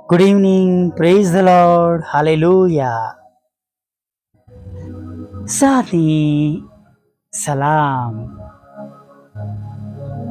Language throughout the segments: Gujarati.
Good evening, praise the Lord, hallelujah. સાથી સલામ.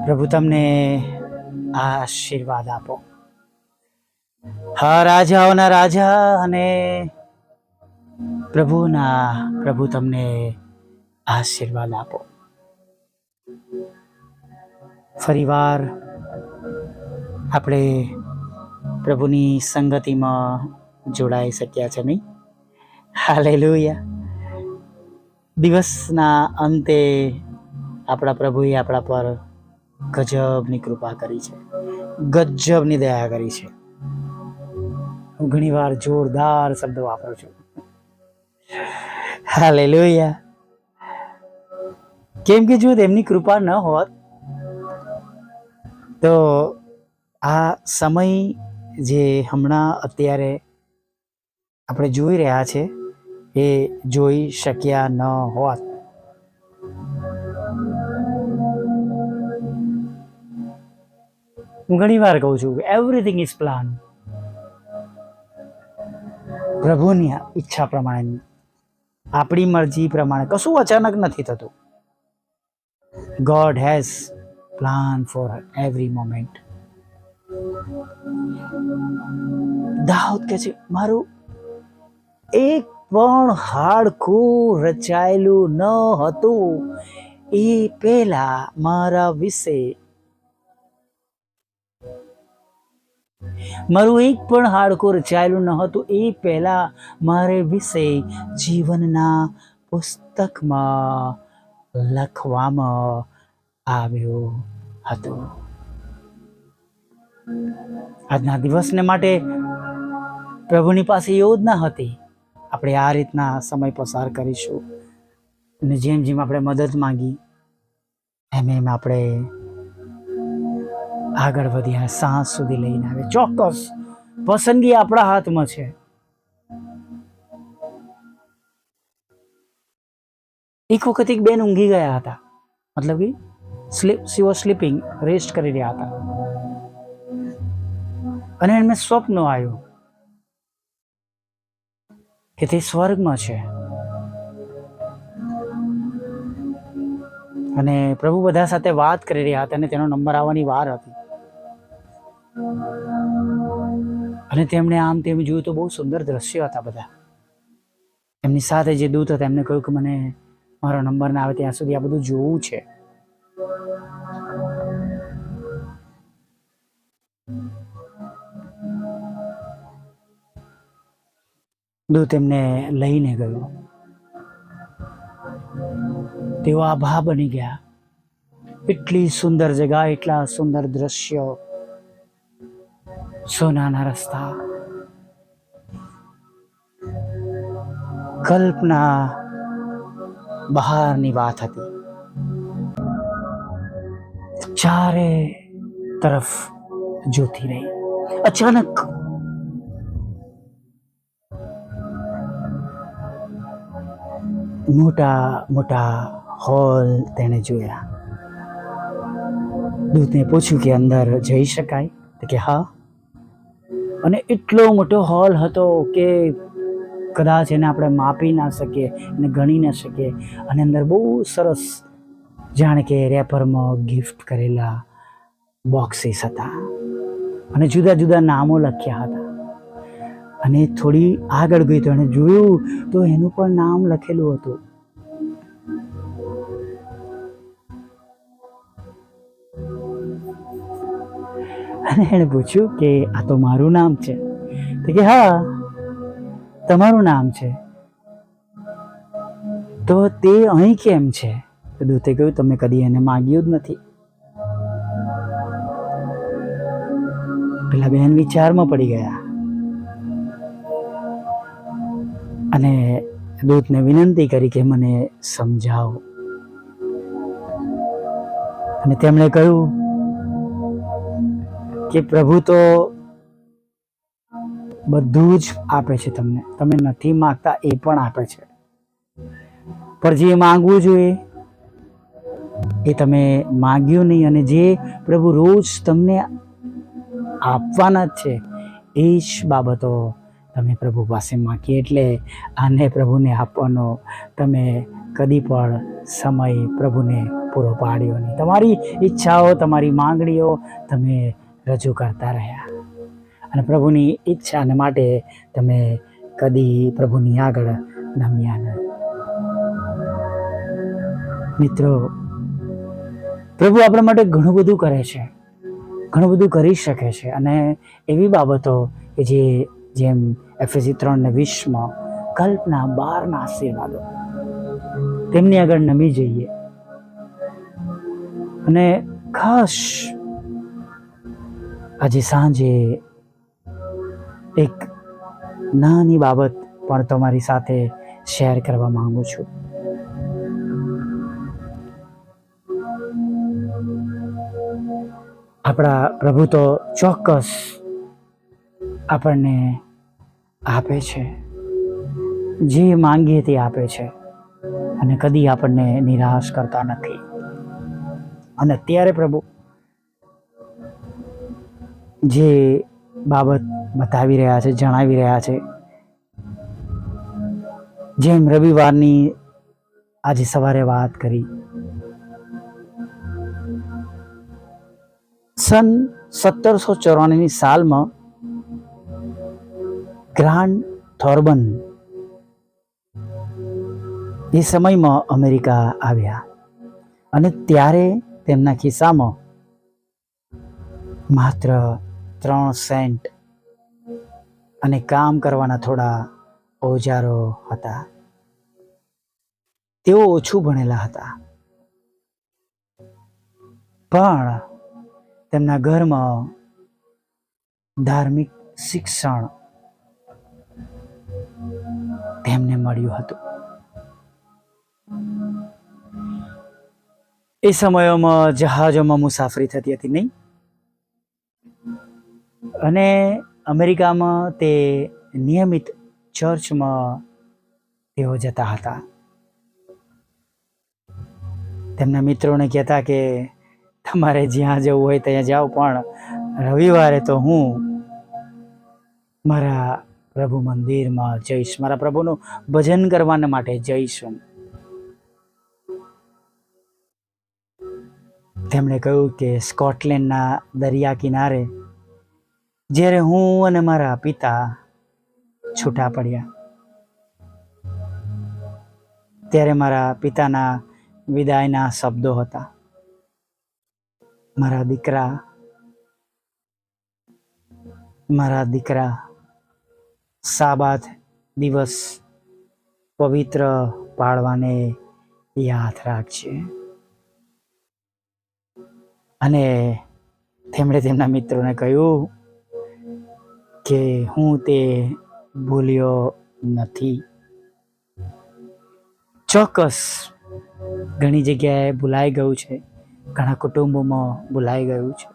પ્રભુ તમને આશીર્વાદ આપો. હા, રાજાઓના રાજા અને પ્રભુ તમને આશીર્વાદ આપો. ફરીવાર આપણે પ્રભુની સંગતિમાં જોડાઈ શક્યા છે નહીં? હાલેલુયા. દિવસના અંતે આપણા પ્રભુએ આપણા પર ગજબની કૃપા કરી છે, ગજબની દયા કરી છે. હું ઘણી વાર જોરદાર શબ્દ વાપરું છું. હાલેલુયા. કેમ કે જો તેમની કૃપા ન હોત તો આ સમય જે હમણાં અત્યારે આપણે જોઈ રહ્યા છે એ જોઈ શક્યા ન હોત. હું ઘણી વાર કહું છું એવરીથિંગ ઇઝ પ્લાન. પ્રભુની ઈચ્છા પ્રમાણે, આપણી મરજી પ્રમાણે કશું અચાનક નથી થતું. God has plan for every moment. Dawood કહે છે, મારું એક પણ હાડકું રચાયેલું ન હતું એ પહેલા મારા વિશે, મારું એક પણ હાડકું રચાયેલું ન હતું એ પહેલા મારે વિશે જીવનના પુસ્તકમાં લખવામાં આવ્યું હતું. આજના દિવસને માટે પ્રભુની પાસે યોજના હતી. આપણે આ રીતના સમય પસાર કરીશું અને જેમ જેમ આપણે મદદ માંગી એમ આપણે આગળ વધ્યા, સાંજ સુધી લઈને આવે. ચોક્કસ પસંદગી આપણા હાથમાં છે. એક વખત એક બેન ઊંઘી ગયા હતા, મતલબ કે શી વોઝ સ્લીપિંગ, રેસ્ટ કરી રહ્યા હતા અને એમને સ્વપ્ન આવ્યું કે તે સ્વર્ગમાં છે અને પ્રભુ બધા સાથે વાત કરી રહ્યા હતા અને તેનો નંબર આવવાની વાર હતી અને તેમણે આમ તેમ જોયું તો બહુ સુંદર દ્રશ્યો હતા બધા. એમની સાથે જે દૂત હતા એમને કહ્યું કે મને મારો નંબર ના આવે ત્યાં સુધી આ બધું જોવું છે. દૂત એમને લઈને ગયો. તેઓ આભા બની ગયા. એટલી સુંદર જગા, એટલા સુંદર દ્રશ્યો, સોનાના રસ્તા, કલ્પના બહારની વાત હતી. ચારે તરફ જોતી રહી. અચાનક મોટા મોટા હોલ તેણે જોયા. દૂતને પૂછ્યું કે અંદર જઈ શકાય? તો કે હા. અને એટલો મોટો હોલ હતો કે કદાચ એને આપણે માપી ના શકીએ અને ગણી ના શકીએ. અને અંદર બહુ સરસ જાણે કે રેપરમાં ગિફ્ટ કરેલા બોક્સીસ હતા અને જુદા જુદા નામો લખ્યા હતા. અને થોડી આગળ ગઈ તો એને જોયું તો એનું પણ નામ લખેલું હતું. અને એને પૂછ્યું કે આ તો મારું નામ છે? તો કે હા, તમારું નામ છે. તો તે અહીં કેમ છે? તો દૂતે કહ્યું તમે કદી એને માગ્યું જ નથી. પેલા બહેન વિચારમાં પડી ગયા અને દૂતને વિનંતી કરી કે મને સમજાવો. અને તેમણે કહ્યું કે પ્રભુ તો બધું જ આપે છે તમને, તમે નથી માંગતા એ પણ આપે છે, પણ જે માંગવું જોઈએ એ તમે માગ્યું નહીં. અને જે પ્રભુ રોજ તમને આપવાના જ છે એ જ બાબતો તમે પ્રભુ પાસે માગીએ. એટલે આને પ્રભુને આપવાનો તમે કદી પણ સમય પ્રભુને પૂરો પાડ્યો નહીં. તમારી ઈચ્છાઓ, તમારી માંગણીઓ તમે રજૂ કરતા રહ્યા અને પ્રભુની ઈચ્છાને માટે તમે કદી પ્રભુની આગળ નમ્યા નહીં. મિત્રો, પ્રભુ આપણા માટે ઘણું બધું કરે છે, ઘણું બધું કરી શકે છે. અને એવી બાબતો કે જેમ એફએસી 3:20 કલ્પના બહારના આશીર્વાદો, તેમની આગળ નમી જઈએ. અને ખાસ આજે સાંજે એક નાની બાબત પણ તમારી સાથે શેર કરવા માંગુ છું. આપણા પ્રભુ તો ચોક્કસ આપણને આપે છે, જે માંગીએ તે આપે છે અને કદી આપણને નિરાશ કરતા નથી. અને અત્યારે પ્રભુ જે બાબત બતાવી રહ્યા છે, જણાવી રહ્યા છે, જેમ રવિવારની આજે સવારે વાત કરી, સન 1794 સાલમાં ગ્રાન્ડ થોર્બન એ સમયમાં અમેરિકા આવ્યા અને ત્યારે તેમના ખિસ્સામાં માત્ર 3 સેન્ટ અને કામ કરવાના થોડા ઓજારો હતા. તેઓ ઓછું ભણેલા હતા, પણ તેમના ઘરમાં ધાર્મિક શિક્ષણ તેમને મળ્યું હતું. એ સમયોમાં જહાજોમાં મુસાફરી થતી હતી નહીં, અને અમેરિકામાં તે નિયમિત ચર્ચમાં તેઓ જતા હતા. તેમના મિત્રોને કહેતા કે તમારે જ્યાં જવું હોય ત્યાં જાઓ, પણ રવિવારે તો હું મારા પ્રભુ મંદિરમાં જઈશ, મારા પ્રભુનું ભજન કરવાના માટે જઈશું. તેમણે કહ્યું કે સ્કોટલેન્ડના દરિયા કિનારે જ્યારે હું અને મારા પિતા છૂટા પડ્યા, ત્યારે મારા પિતાના વિદાયના શબ્દો હતા, મારા દીકરા સાબાત દિવસ પવિત્ર પાળવાને યાદ રાખજે. અને તેમણે તેમના મિત્રોને કહ્યું કે હું તે ભૂલ્યો નથી. ચોક્કસ ઘણી જગ્યાએ ભૂલાઈ ગયું છે, ઘણા કુટુંબોમાં ભૂલાઈ ગયું છે.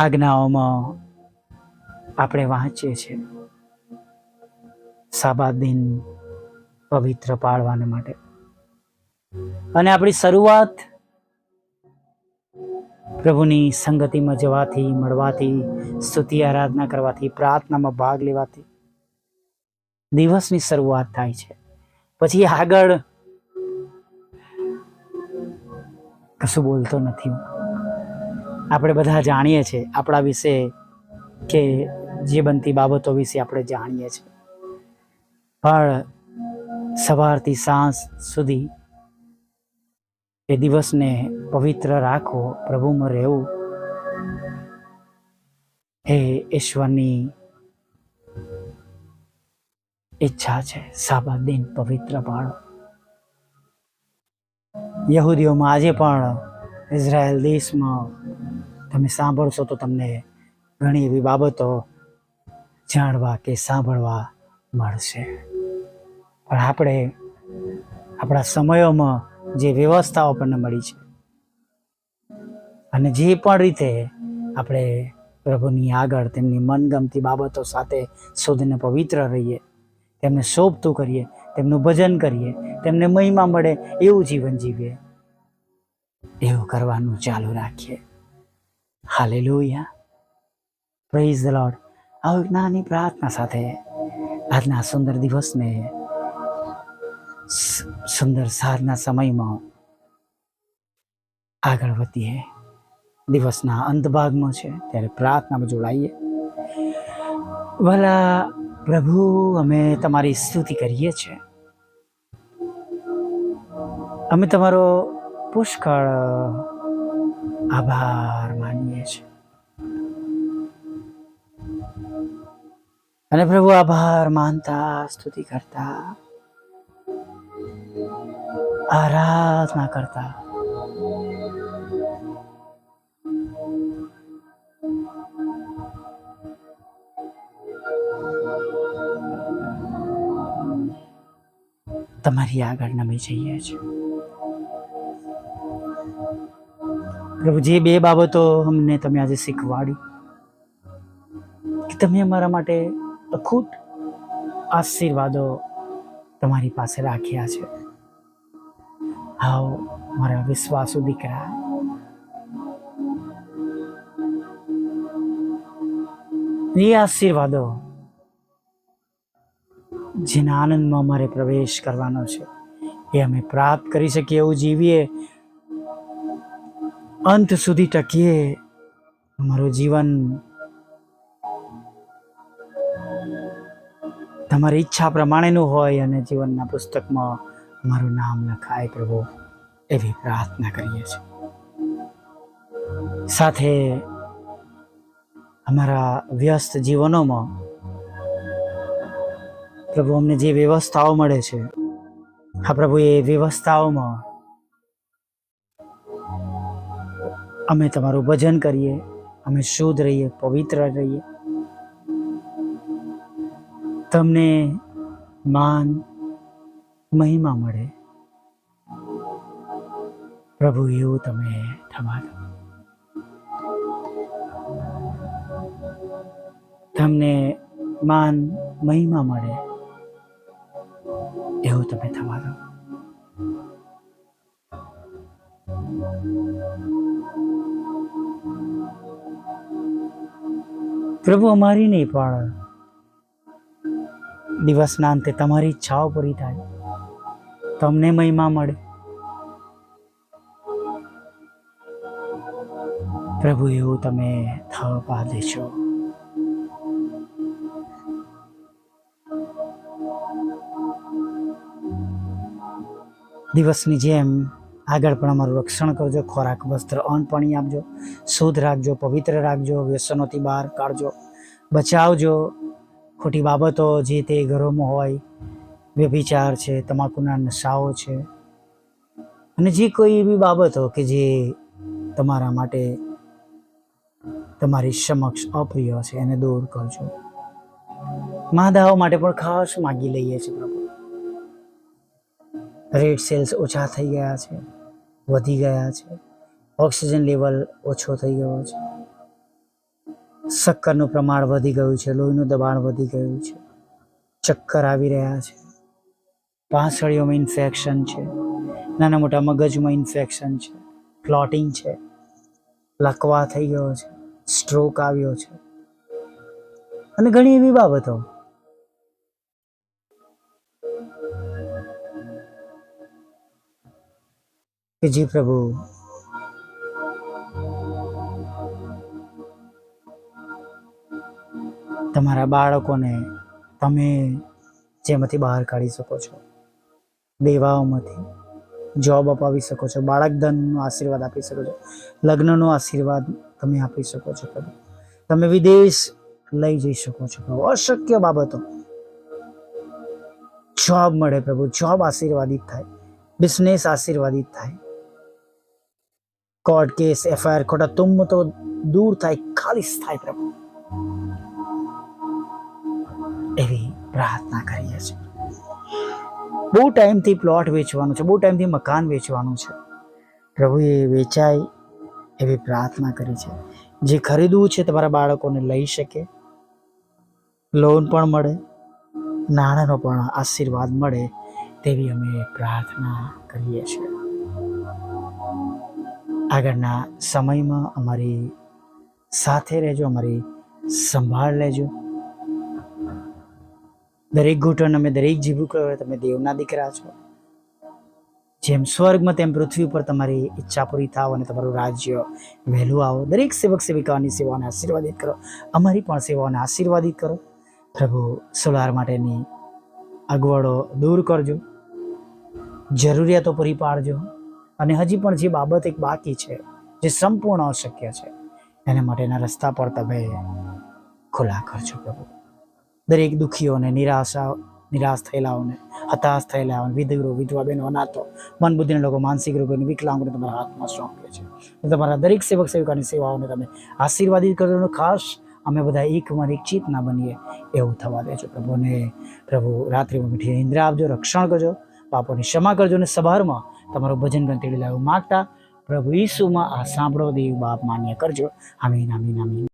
આજ્ઞાઓમાં આપણે વાંચીએ છીએ સાબાત દિન પવિત્ર પાળવાને માટે, અને આપણી શરૂઆત પ્રભુની સંગતિમાં જવાથી, મળવાથી, સ્તુતિ આરાધના કરવાથી, પ્રાર્થનામાં ભાગ લેવાથી દિવસની શરૂઆત થાય છે. પછી આગળ કશું બોલતો નથી. આપણે બધા જાણીએ છીએ આપણા વિશે, કે જે બનતી બાબતો વિશે આપણે જાણીએ છીએ, પણ સવારથી સાંજ સુધી એ દિવસને પવિત્ર રાખવો, પ્રભુમાં રહેવું, એ ઈશ્વરની ઈચ્છા છે. સાબાત દિન પવિત્ર પાળો. યહૂદીઓમાં આજે પણ ઇઝરાયલ દેશમાં તમે સાંભળશો તો તમને ઘણી એવી બાબતો જાણવા કે સાંભળવા મળશે. પણ આપણે આપણા સમયોમાં જે વ્યવસ્થાઓ આપણને મળી છે, અને જે પણ રીતે આપણે પ્રભુની આગળ તેમની મનગમતી બાબતો સાથે શોધીને પવિત્ર રહીએ, તેમને શોભતું કરીએ, તેમનું ભજન કરીએ, તેમને મહિમા મળે એવું જીવન જીવીએ, એવું કરવાનું ચાલુ રાખીએ. Hallelujah, praise the lord. આવો એક નાની પ્રાર્થના સાથે આજના સુંદર દિવસને સુંદર સાંજના સમયમાં આગળ વધીએ. દિવસના અંત ભાગમાં છે ત્યારે પ્રાર્થનામાં જોડાઈએ. ભલા પ્રભુ, અમે તમારી સ્તુતિ કરીએ છીએ. અમે તમારો પુષ્કળ આભાર માનીએ છીએ. અને પ્રભુ, આભાર માનતા, સ્તુતિ કરતા, આરાધના કરતા તમારી આગળ નમી જઈએ છીએ. પ્રભુ, જે બે બાબતો અમને તમે આજે શીખવાડી કે તમે અમારા માટે અખૂટ આશીર્વાદો તમારી પાસે રાખ્યા છે. આવો મારા વિશ્વાસુ દીકરા, એ આશીર્વાદો જેના આનંદમાં અમારે પ્રવેશ કરવાનો છે એ અમે પ્રાપ્ત કરી શકીએ, એવું જીવીએ, અંત સુધી ટકીએ. અમારું જીવન તમારી ઈચ્છા પ્રમાણેનું હોય અને જીવનના પુસ્તકમાં અમારું નામ લખાય પ્રભુ, એવી પ્રાર્થના કરીએ છીએ. સાથે અમારા વ્યસ્ત જીવનોમાં પ્રભુ અમને જે વ્યવસ્થાઓ મળે છે, હા પ્રભુ, એ વ્યવસ્થાઓમાં અમે તમારું ભજન કરીએ, અમે શુદ્ધ રહીએ, પવિત્ર રહીએ, તમને માન મહિમા મળે પ્રભુ, એવું તમે થવા દો. તમને માન મહિમા મળે એવું તમે થવા દો. પ્રભુ, અમારી નહીં પણ દિવસના અંતે તમારી ઈચ્છાઓ પૂરી થાય, તમને મહિમા મળે પ્રભુ, એવું તમે થવા દેશો. દિવસની જેમ આગળ પણ અમારું રક્ષણ કરજો. ખોરાક, વસ્ત્ર, અન્ન, પાણી આપજો. શુદ્ધ રાખજો, પવિત્ર રાખજો. વ્યસનોથી બહાર કાઢજો, બચાવજો. ખોટી બાબતો જે તે ઘરોમાં હોય, વ્યભિચાર છે, તમાકુના નશાઓ છે, અને જે કોઈ એવી બાબતો કે જે તમારા માટે તમારી સમક્ષ અપ્રિય છે, એને દૂર કરજો. માદાઓ માટે પણ ખાસ માગી લઈએ છીએ પ્રભુ. રેડ સેલ્સ ઓછા થઈ ગયા છે, વધી ગયા છે, ઓક્સિજન લેવલ ઓછો થઈ ગયો છે, શક્કરનું પ્રમાણ વધી ગયું છે, લોહીનું દબાણ વધી ગયું છે, ચક્કર આવી રહ્યા છે, પાંસળીઓમાં ઇન્ફેક્શન છે, નાના મોટા મગજમાં ઇન્ફેક્શન છે, ક્લોટિંગ છે, લકવા થઈ ગયો છે, સ્ટ્રોક આવ્યો છે, અને ઘણી એવી બાબતો કે જી પ્રભુ તમારા બાળકોને તમે જેમાંથી બહાર કાઢી શકો છો, દેવાઓમાંથી જોબ અપાવી શકો છો, બાળક ધનનો આશીર્વાદ આપી શકો છો, લગ્નનો આશીર્વાદ તમે આપી શકો છો પ્રભુ. તમે વિદેશ લઈ જઈ શકો છો પ્રભુ. અશક્ય બાબતો, જોબ મળે પ્રભુ, જોબ આશીર્વાદિત થાય, બિઝનેસ આશીર્વાદિત થાય, કોર્ટ કેસ, એફઆઈઆર, ખોટા તુમ તો દૂર થાય, ખાલીસ થાય પ્રભુ, એવી પ્રાર્થના કરીએ છીએ. બહુ ટાઈમથી પ્લોટ વેચવાનું છે, બહુ ટાઈમથી મકાન વેચવાનું છે પ્રભુએ વેચાય એવી પ્રાર્થના કરી છે. જે ખરીદવું છે તમારા બાળકોને લઈ શકે, લોન પણ મળે, નાણાંનો પણ આશીર્વાદ મળે તેવી અમે પ્રાર્થના કરીએ છીએ. આગળના સમયમાં અમારી સાથે રહેજો, અમારી સંભાળ લેજો. દરેક ઘૂંટણ અમે દરેક જીભ કરો, તમે દેવના દીકરા છો. જેમ સ્વર્ગમાં તેમ પૃથ્વી ઉપર તમારી ઈચ્છા પૂરી થાવ અને તમારું રાજ્ય વહેલું આવો. દરેક સેવક સેવિકાઓની સેવાઓને આશીર્વાદિત કરો, અમારી પણ સેવાઓને આશીર્વાદિત કરો. પ્રભુ, સોલાર માટેની અગવડો દૂર કરજો, જરૂરિયાતો પૂરી પાડજો. અને હજી પણ જે બાબત એક બાકી છે, જે સંપૂર્ણ અશક્ય છે, એના માટેના રસ્તા પર તમે ખુલ્લા કરજો પ્રભુ. દરેક દુઃખીઓને, નિરાશ થયેલાઓને, હતાશ થયેલાઓને, વિધવો, વિધવા બહેનો, અનાથો, મન બુદ્ધિના લોકો, માનસિક રોગોને, વિકલાંગોને તમારા હાથમાં સોંપીએ છીએ. તમારા દરેક સેવક સેવિકાની સેવાઓને તમે આશીર્વાદિત કરજો. ખાસ અમે બધા એકમાં એક ચિત્ત ના બનીએ એવું થવા દેજો પ્રભુ. અને પ્રભુ, રાત્રિમાં મીઠી નિંદ્રા આપજો, રક્ષણ કરજો, પાપોની ક્ષમા કરજો. અને સવારમાં તમારું ભજન ગણતરી લાવું માગતા પ્રભુ ઈસુમાં આ સાંભળો દેવ બાપ માન્ય કરજો. આમીન, આમીન, આમીન.